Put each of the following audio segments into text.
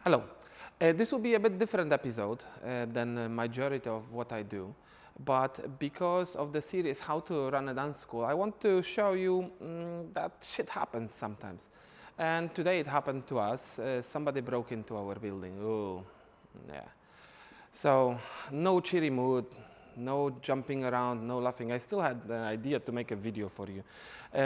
Hello. This will be a bit different episode than majority of what I do, but because of the series How to Run a Dance School, I want to show you that shit happens sometimes. And today it happened to us. Somebody broke into our building. Oh, yeah. So no cheery mood, no jumping around, no laughing. I still had the idea to make a video for you,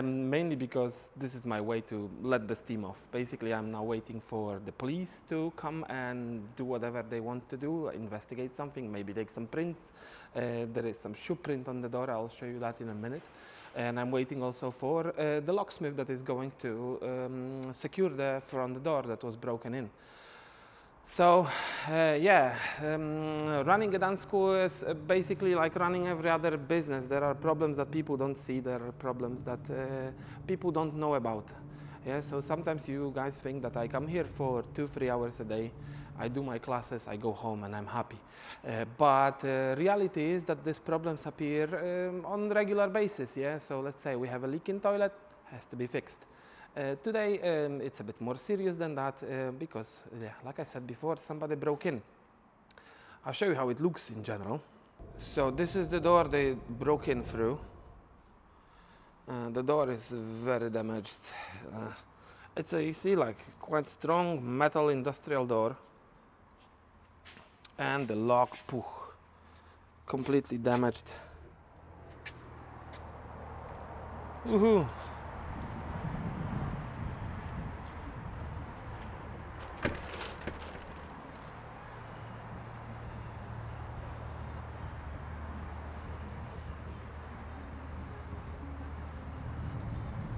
mainly because this is my way to let the steam off. Basically, I'm now waiting for the police to come and do whatever they want to do, investigate something, maybe take some prints. There is some shoe print on the door. I'll show you that in a minute. And I'm waiting also for the locksmith that is going to secure the front door that was broken in. So, running a dance school is basically like running every other business. There are problems that people don't see. There are problems that people don't know about. Yeah, so sometimes you guys think that I come here for 2-3 hours a day. I do my classes, I go home, and I'm happy. But reality is that these problems appear on regular basis. Yeah, so let's say we have a leak in toilet, has to be fixed. Today it's a bit more serious than that because, like I said before, somebody broke in. I'll show you how it looks in general. So this is the door they broke in through. The door is very damaged. It's a, you see, like quite strong metal industrial door. And the lock, completely damaged. Woohoo!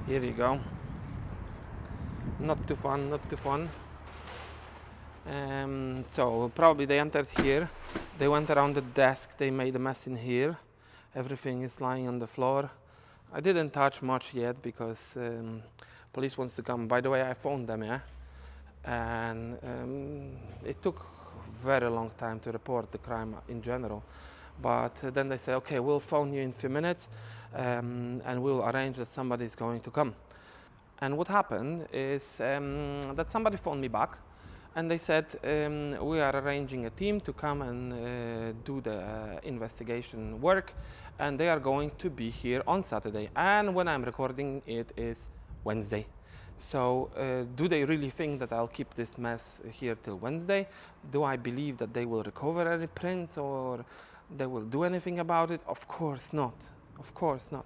Here you go. Not too fun, not too fun. So probably they entered here. They went around the desk. They made a mess in here. Everything is lying on the floor. I didn't touch much yet because police wants to come. By the way, I phoned them, yeah? And it took very long time to report the crime in general. But then they say, okay, we'll phone you in a few minutes and we'll arrange that somebody is going to come. And what happened is that somebody phoned me back and they said, we are arranging a team to come and do the investigation work, and they are going to be here on Saturday. And when I'm recording, it is Wednesday. So do they really think that I'll keep this mess here till Wednesday? Do I believe that they will recover any prints or they will do anything about it? Of course not. Of course not.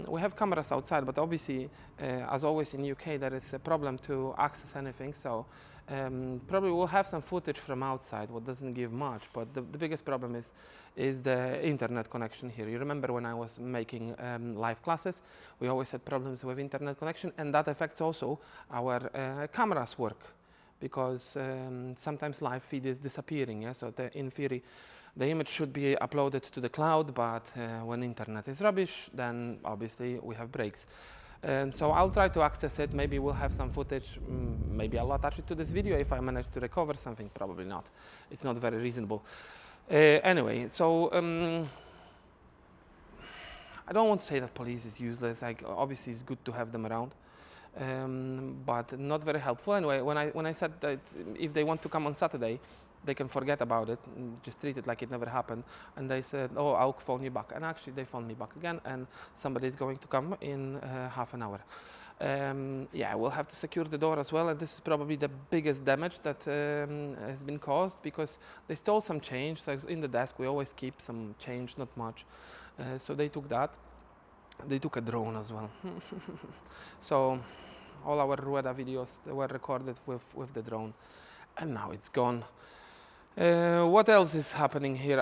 We have cameras outside, but obviously, as always in UK, there is a problem to access anything. So probably we'll have some footage from outside, what doesn't give much. But the biggest problem is the internet connection here. You remember when I was making live classes, we always had problems with internet connection, and that affects also our cameras work, because sometimes live feed is disappearing. Yeah? So in theory, the image should be uploaded to the cloud, but when internet is rubbish, then obviously we have breaks. So I'll try to access it. Maybe we'll have some footage. Maybe I'll attach it to this video if I manage to recover something. Probably not. It's not very reasonable. Anyway, so I don't want to say that police is useless. Like, obviously, it's good to have them around. But not very helpful. Anyway, when I said that if they want to come on Saturday, they can forget about it, just treat it like it never happened. And they said, oh, I'll phone you back. And actually, they phoned me back again, and somebody is going to come in half an hour. Yeah, we'll have to secure the door as well, and this is probably the biggest damage that has been caused, because they stole some change. So in the desk, we always keep some change, not much. So they took that. They took a drone as well. So all our Rueda videos were recorded with the drone, and now it's gone. What else is happening here?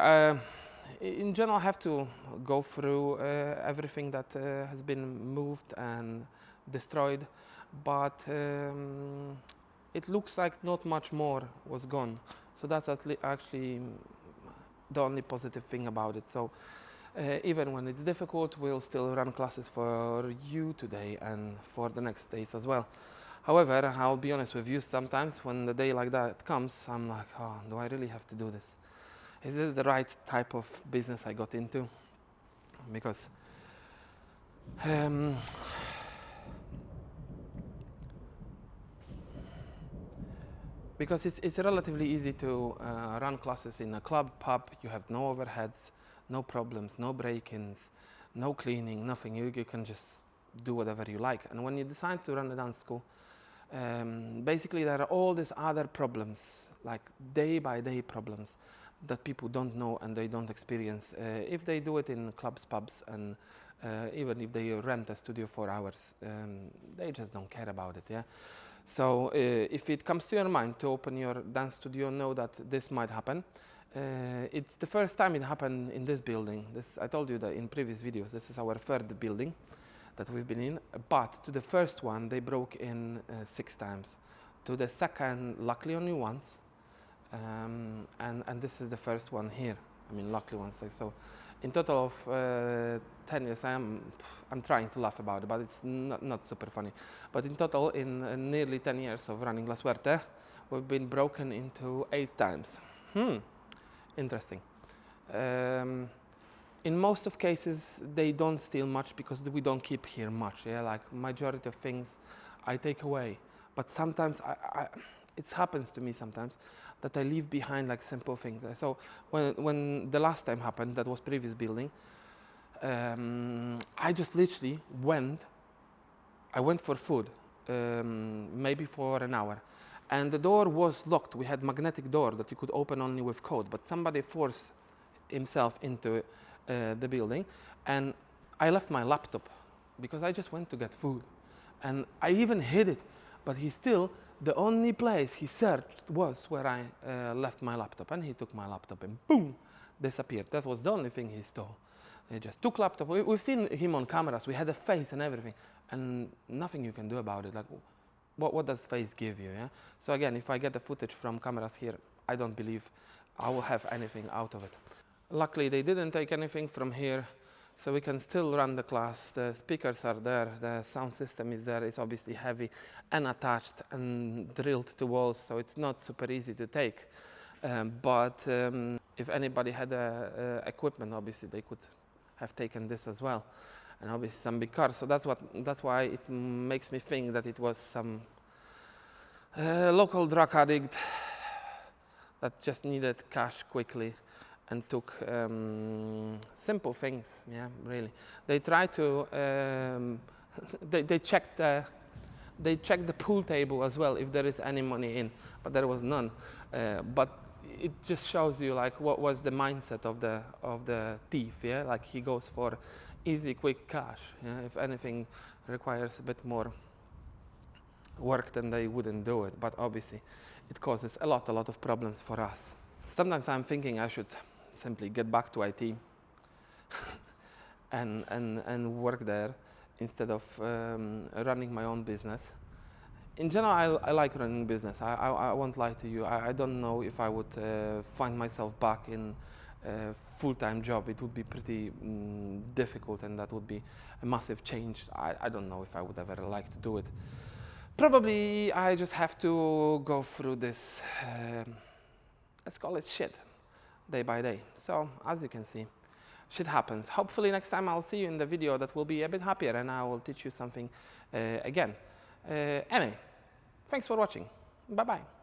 In general, I have to go through everything that has been moved and destroyed, but it looks like not much more was gone. So that's actually the only positive thing about it. So even when it's difficult, we'll still run classes for you today and for the next days as well. However, I'll be honest with you, sometimes when the day like that comes, I'm like, oh, do I really have to do this? Is this the right type of business I got into? Because because it's relatively easy to run classes in a club, pub. You have no overheads, no problems, no break-ins, no cleaning, nothing. You can just do whatever you like. And when you decide to run a dance school, basically there are all these other problems, like day-by-day problems that people don't know and they don't experience if they do it in clubs, pubs, and even if they rent a studio for hours. They just don't care about it, yeah? So if it comes to your mind to open your dance studio, know that this might happen. It's the first time it happened in this building. I told you that in previous videos, this is our third building that we've been in, but to the first one, they broke in 6 times. To the second, luckily only once. And this is the first one here. I mean, luckily once. So in total of 10 years, I'm trying to laugh about it, but it's not super funny. But in total, in nearly 10 years of running La Suerte, we've been broken into 8 times. Interesting. In most of cases, they don't steal much because we don't keep here much. Yeah, like majority of things I take away. But sometimes it happens to me sometimes that I leave behind like simple things. So when the last time happened, that was previous building, I just literally went for food, maybe for an hour. And the door was locked. We had magnetic door that you could open only with code, but somebody forced himself into the building, and I left my laptop because I just went to get food, and I even hid it, but the only place he searched was where I left my laptop, and he took my laptop and boom, disappeared. That was the only thing he stole. He just took laptop. We've seen him on cameras. We had a face and everything, and nothing you can do about it. Like, what does face give you? Yeah. So again, if I get the footage from cameras here, I don't believe I will have anything out of it. Luckily, they didn't take anything from here, so we can still run the class. The speakers are there, the sound system is there. It's obviously heavy and attached and drilled to walls, so it's not super easy to take. But if anybody had equipment, obviously they could have taken this as well, and obviously some big cars. So that's why it makes me think that it was some local drug addict that just needed cash quickly and took simple things. Yeah, really. They try to they checked the pool table as well if there is any money in, but there was none. But it just shows you like what was the mindset of the thief. Yeah, like he goes for easy, quick cash. Yeah? If anything requires a bit more work, then they wouldn't do it. But obviously, it causes a lot of problems for us. Sometimes I'm thinking I should simply get back to IT and work there instead of running my own business. In general, I like running business. I won't lie to you. I don't know if I would find myself back in a full-time job. It would be pretty difficult, and that would be a massive change. I don't know if I would ever like to do it. Probably I just have to go through this, let's call it shit, day by day. So as you can see, shit happens. Hopefully next time I'll see you in the video that will be a bit happier and I will teach you something again. Anyway, thanks for watching. Bye-bye.